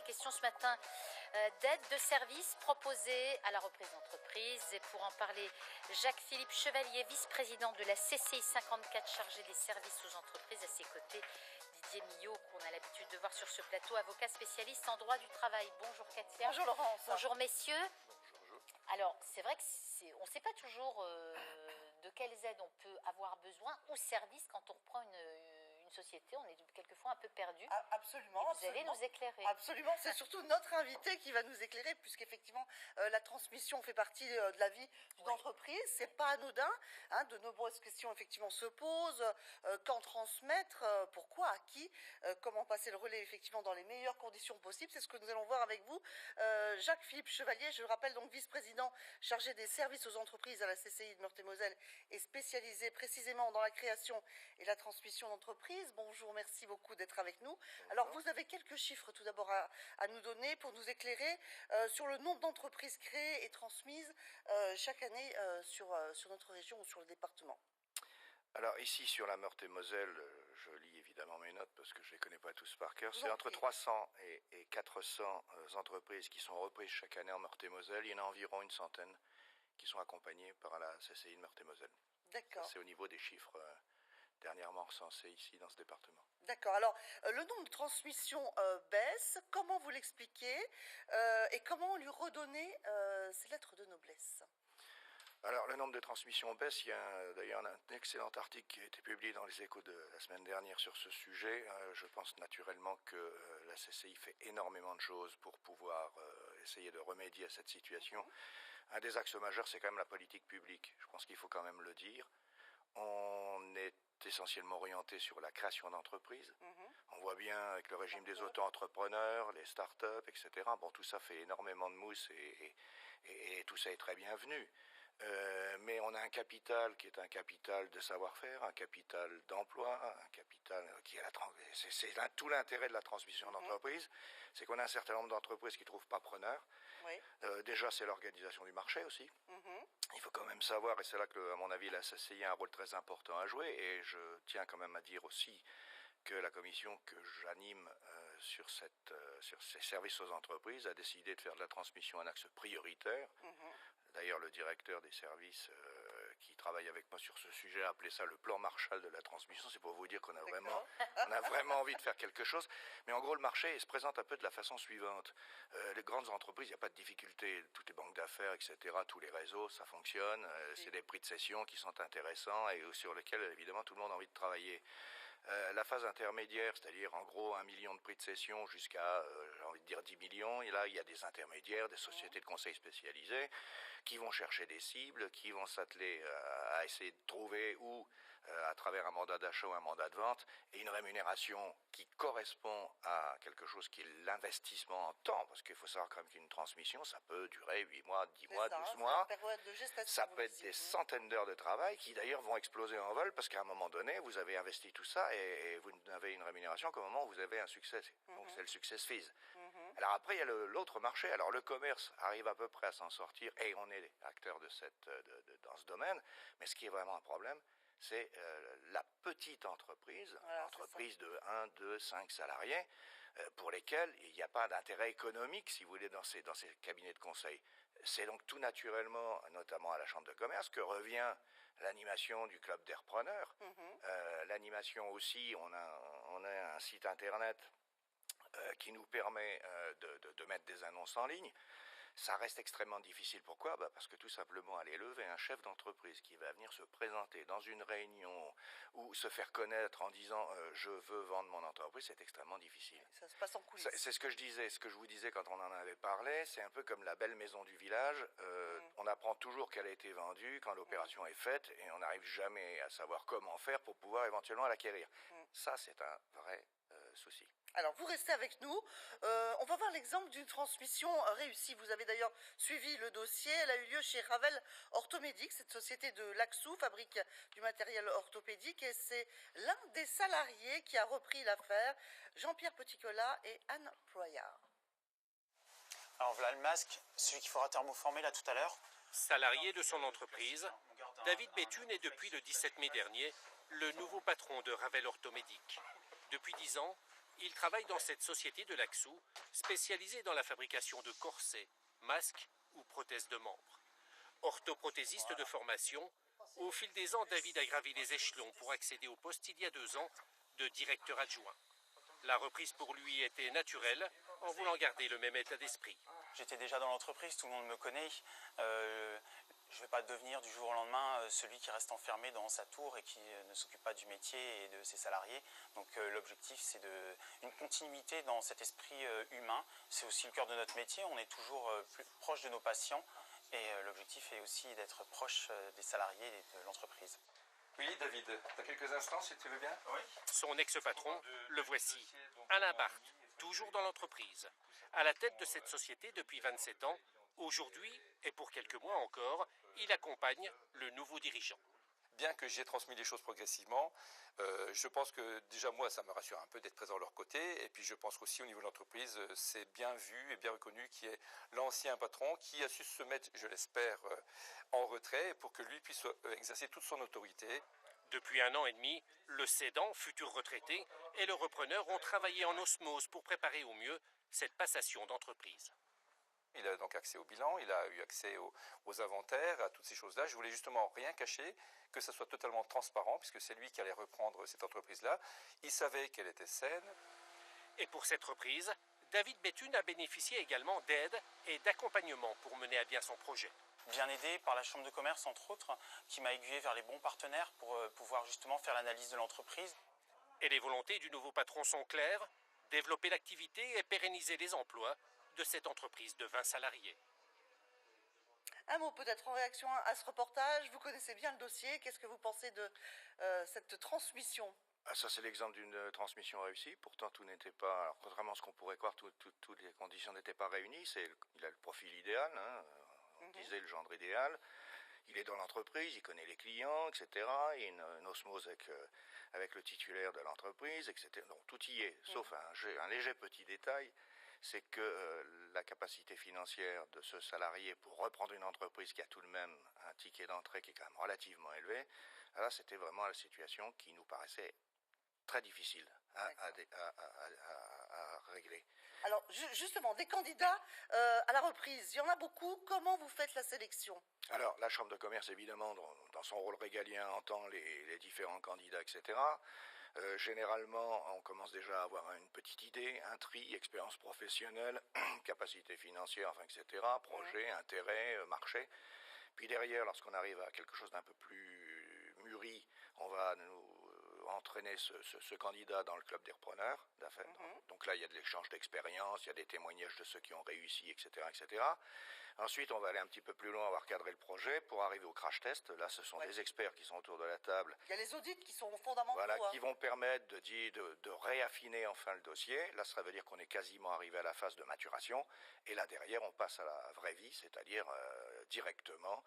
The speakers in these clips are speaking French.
Question ce matin d'aide de services proposée à la reprise d'entreprise. Et pour en parler, Jacques-Philippe Chevalier, vice-président de la CCI 54, chargé des services aux entreprises. À ses côtés, Didier Millot, qu'on a l'habitude de voir sur ce plateau, avocat spécialiste en droit du travail. Bonjour Katia. Bonjour Laurence. Bonjour messieurs. Bonjour. Alors, c'est vrai que on ne sait pas toujours de quelles aides on peut avoir besoin ou services quand on reprend une société. On est quelquefois un peu perdu. Absolument. Et vous allez nous éclairer. Absolument, c'est surtout notre invité qui va nous éclairer, puisqu'effectivement, la transmission fait partie de la vie d'une entreprise. C'est pas anodin. De nombreuses questions, effectivement, se posent. Quand transmettre, pourquoi, à qui, comment passer le relais, effectivement, dans les meilleures conditions possibles. C'est ce que nous allons voir avec vous. Jacques-Philippe Chevalier, je le rappelle, donc vice-président chargé des services aux entreprises à la CCI de Meurthe-et-Moselle et spécialisé précisément dans la création et la transmission d'entreprises. Bonjour, merci beaucoup d'être avec nous. Bonjour. Alors, vous avez quelques chiffres tout d'abord à nous donner pour nous éclairer sur le nombre d'entreprises créées et transmises chaque année sur notre région ou sur le département. Alors ici sur la Meurthe-et-Moselle, je lis évidemment mes notes parce que je ne les connais pas tous par cœur. C'est entre 300 et 400 entreprises qui sont reprises chaque année en Meurthe-et-Moselle. Il y en a environ une centaine qui sont accompagnées par la CCI de Meurthe-et-Moselle. D'accord. C'est au niveau des chiffres dernièrement recensés ici dans ce département. D'accord. Alors, le nombre de transmissions baisse. Comment vous l'expliquez et comment lui redonner ses lettres de noblesse? Alors, le nombre de transmissions baisse. Il y a d'ailleurs un excellent article qui a été publié dans les Échos de la semaine dernière sur ce sujet. Je pense naturellement que la CCI fait énormément de choses pour pouvoir essayer de remédier à cette situation. Un des axes majeurs, c'est quand même la politique publique. Je pense qu'il faut quand même le dire. On est essentiellement orienté sur la création d'entreprises. On voit bien avec le régime des auto-entrepreneurs, les start-up, etc. Bon, tout ça fait énormément de mousse et tout ça est très bienvenu. Mais on a un capital qui est un capital de savoir-faire, un capital d'emploi, un capital qui est c'est tout l'intérêt de la transmission d'entreprise, c'est qu'on a un certain nombre d'entreprises qui ne trouvent pas preneurs. Oui. Déjà, c'est l'organisation du marché aussi. Il faut quand même savoir, et c'est là que, à mon avis, la CCI a un rôle très important à jouer, et je tiens quand même à dire aussi que la commission que j'anime sur ces services aux entreprises a décidé de faire de la transmission un axe prioritaire. D'ailleurs, le directeur des services qui travaille avec moi sur ce sujet a appelé ça le plan Marshall de la transmission. C'est pour vous dire qu'on a vraiment envie de faire quelque chose. Mais en gros, le marché se présente un peu de la façon suivante. Les grandes entreprises, il n'y a pas de difficulté. Toutes les banques d'affaires, etc., tous les réseaux, ça fonctionne. C'est des prix de cession qui sont intéressants et sur lesquels, évidemment, tout le monde a envie de travailler. La phase intermédiaire, c'est-à-dire en gros 1 million de prix de cession jusqu'à, j'ai envie de dire 10 millions, et là il y a des intermédiaires, des sociétés de conseil spécialisées qui vont chercher des cibles, qui vont s'atteler à essayer de trouver ou à travers un mandat d'achat ou un mandat de vente, et une rémunération qui correspond à quelque chose qui est l'investissement en temps, parce qu'il faut savoir quand même qu'une transmission, ça peut durer 8 mois, 10 mois, 12 mois, ça peut être des centaines d'heures de travail qui d'ailleurs vont exploser en vol, parce qu'à un moment donné, vous avez investi tout ça, et vous n'avez une rémunération qu'au moment où vous avez un succès, donc c'est le success fees. Alors après, il y a l'autre marché, alors le commerce arrive à peu près à s'en sortir, et on est acteur dans ce domaine, mais ce qui est vraiment un problème, c'est la petite entreprise, entreprise de 1, 2, 5 salariés, pour lesquels il n'y a pas d'intérêt économique, si vous voulez, dans ces cabinets de conseil. C'est donc tout naturellement, notamment à la Chambre de commerce, que revient l'animation du club des repreneurs. L'animation aussi, on a un site internet qui nous permet de mettre des annonces en ligne. Ça reste extrêmement difficile. Pourquoi? Parce que tout simplement, aller lever un chef d'entreprise qui va venir se présenter dans une réunion ou se faire connaître en disant je veux vendre mon entreprise, c'est extrêmement difficile. Ça se passe en coulisses. C'est ce que je vous disais quand on en avait parlé. C'est un peu comme la belle maison du village. On apprend toujours qu'elle a été vendue quand l'opération est faite et on n'arrive jamais à savoir comment faire pour pouvoir éventuellement l'acquérir. Ça, c'est un vrai souci. Alors, vous restez avec nous. On va voir l'exemple d'une transmission réussie. Vous avez d'ailleurs suivi le dossier. Elle a eu lieu chez Ravel Orthopédique, cette société de Laxou, fabrique du matériel orthopédique. Et c'est l'un des salariés qui a repris l'affaire, Jean-Pierre Petitcola et Anne Proyard. Alors voilà le masque, celui qu'il faudra thermoformer là tout à l'heure. Salarié de son entreprise, David Béthune est depuis le 17 mai dernier le nouveau patron de Ravel Orthopédique. Depuis 10 ans, Il travaille dans cette société de Laxou, spécialisée dans la fabrication de corsets, masques ou prothèses de membres. Orthoprothésiste de formation, au fil des ans, David a gravi les échelons pour accéder au poste il y a 2 ans de directeur adjoint. La reprise pour lui était naturelle, en voulant garder le même état d'esprit. J'étais déjà dans l'entreprise, tout le monde me connaît. Je ne vais pas devenir du jour au lendemain celui qui reste enfermé dans sa tour et qui ne s'occupe pas du métier et de ses salariés. Donc l'objectif, c'est une continuité dans cet esprit humain. C'est aussi le cœur de notre métier. On est toujours plus proche de nos patients et l'objectif est aussi d'être proche des salariés et de l'entreprise. Oui, David, tu as quelques instants, si tu veux bien? Oui. Son ex-patron, le voici, Alain Barthes, toujours dans l'entreprise. À la tête de cette société depuis 27 ans, aujourd'hui, et pour quelques mois encore, il accompagne le nouveau dirigeant. Bien que j'ai transmis les choses progressivement, je pense que déjà moi, ça me rassure un peu d'être présent à leur côté. Et puis je pense qu'aussi au niveau de l'entreprise, c'est bien vu et bien reconnu qu'il y ait l'ancien patron qui a su se mettre, je l'espère, en retrait pour que lui puisse exercer toute son autorité. Depuis 1 an et demi, le cédant, futur retraité, et le repreneur ont travaillé en osmose pour préparer au mieux cette passation d'entreprise. Il a donc accès au bilan, il a eu accès aux inventaires, à toutes ces choses-là. Je voulais justement rien cacher, que ça soit totalement transparent, puisque c'est lui qui allait reprendre cette entreprise-là. Il savait qu'elle était saine. Et pour cette reprise, David Bethune a bénéficié également d'aide et d'accompagnement pour mener à bien son projet. Bien aidé par la Chambre de commerce, entre autres, qui m'a aiguillé vers les bons partenaires pour pouvoir justement faire l'analyse de l'entreprise. Et les volontés du nouveau patron sont claires, développer l'activité et pérenniser les emplois de cette entreprise de 20 salariés. Un mot peut-être en réaction à ce reportage. Vous connaissez bien le dossier. Qu'est-ce que vous pensez de cette transmission? Ça, c'est l'exemple d'une transmission réussie. Pourtant, tout n'était pas... Alors, contrairement à ce qu'on pourrait croire, toutes les conditions n'étaient pas réunies. Il a le profil idéal, hein, on disait le gendre idéal. Il est dans l'entreprise, il connaît les clients, etc. Il y a une osmose avec le titulaire de l'entreprise, etc. Donc, tout y est, sauf un léger petit détail. C'est que la capacité financière de ce salarié pour reprendre une entreprise qui a tout de même un ticket d'entrée qui est quand même relativement élevé, là, c'était vraiment la situation qui nous paraissait très difficile à régler. Alors, justement, des candidats à la reprise, il y en a beaucoup. Comment vous faites la sélection? Alors, la Chambre de commerce, évidemment, dans son rôle régalien, entend les différents candidats, etc. Généralement, on commence déjà à avoir une petite idée, un tri, expérience professionnelle, capacité financière, enfin, etc., projet, intérêt, marché. Puis derrière, lorsqu'on arrive à quelque chose d'un peu plus mûri, on va nous entraîner ce candidat dans le club des repreneurs d'affaires. Donc là, il y a de l'échange d'expérience, il y a des témoignages de ceux qui ont réussi, etc., etc. Ensuite, on va aller un petit peu plus loin, on va recadrer le projet pour arriver au crash test. Là, ce sont des experts qui sont autour de la table. Il y a les audits qui sont fondamentaux. Voilà, qui vont permettre de réaffiner enfin le dossier. Là, ça veut dire qu'on est quasiment arrivé à la phase de maturation. Et là, derrière, on passe à la vraie vie, c'est-à-dire directement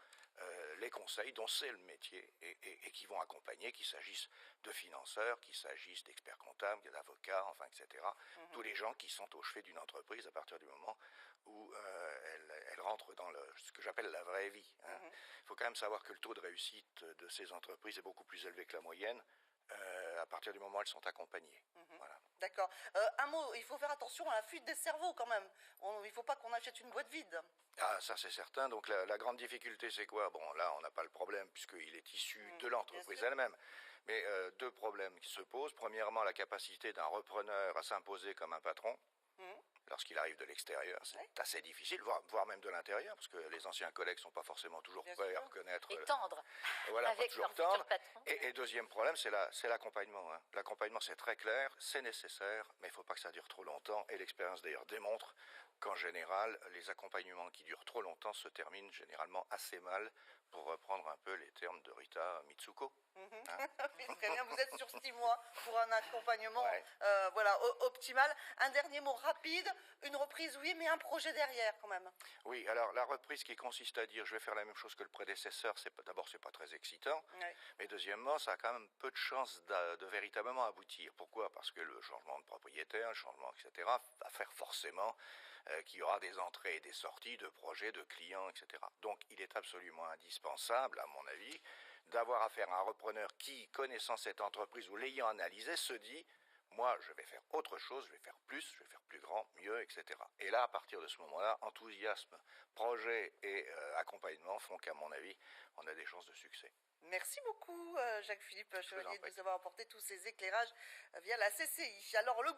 les conseils dont c'est le métier et qui vont accompagner, qu'il s'agisse de financeurs, qu'il s'agisse d'experts comptables, d'avocats, enfin, etc. Tous les gens qui sont au chevet d'une entreprise à partir du moment où elle rentre dans ce que j'appelle la vraie vie. Il faut quand même savoir que le taux de réussite de ces entreprises est beaucoup plus élevé que la moyenne à partir du moment où elles sont accompagnées. Voilà. D'accord. Un mot, il faut faire attention à la fuite des cerveaux quand même. Il ne faut pas qu'on achète une boîte vide. Ah, ça c'est certain. Donc la grande difficulté, c'est quoi? Bon, là, on n'a pas le problème puisqu'il est issu de l'entreprise elle-même. Mais 2 problèmes qui se posent. Premièrement, la capacité d'un repreneur à s'imposer comme un patron. Lorsqu'il arrive de l'extérieur, c'est assez difficile, voire même de l'intérieur, parce que les anciens collègues ne sont pas forcément toujours prêts à reconnaître... Et tendre, voilà, avec leur futur patron. Et deuxième problème, c'est l'accompagnement. L'accompagnement, c'est très clair, c'est nécessaire, mais il ne faut pas que ça dure trop longtemps. Et l'expérience, d'ailleurs, démontre qu'en général, les accompagnements qui durent trop longtemps se terminent généralement assez mal, pour reprendre un peu les termes de Rita Mitsuko. Très bien, vous êtes sur 6 mois pour un accompagnement optimal. Un dernier mot rapide, une reprise, oui, mais un projet derrière quand même. Oui, alors la reprise qui consiste à dire je vais faire la même chose que le prédécesseur, d'abord c'est pas très excitant, mais deuxièmement ça a quand même peu de chances de véritablement aboutir. Pourquoi? Parce que le changement de propriétaire, le changement, etc., va faire forcément qu'il y aura des entrées et des sorties de projets, de clients, etc. Donc il est absolument indispensable, à mon avis, d'avoir affaire à un repreneur qui, connaissant cette entreprise ou l'ayant analysée, se dit Moi, je vais faire autre chose, je vais faire plus, je vais faire plus grand, mieux, etc. Et là, à partir de ce moment-là, enthousiasme, projet et accompagnement font qu'à mon avis, on a des chances de succès. Merci beaucoup, Jacques-Philippe Chevalier, de nous avoir apporté tous ces éclairages via la CCI. Alors, le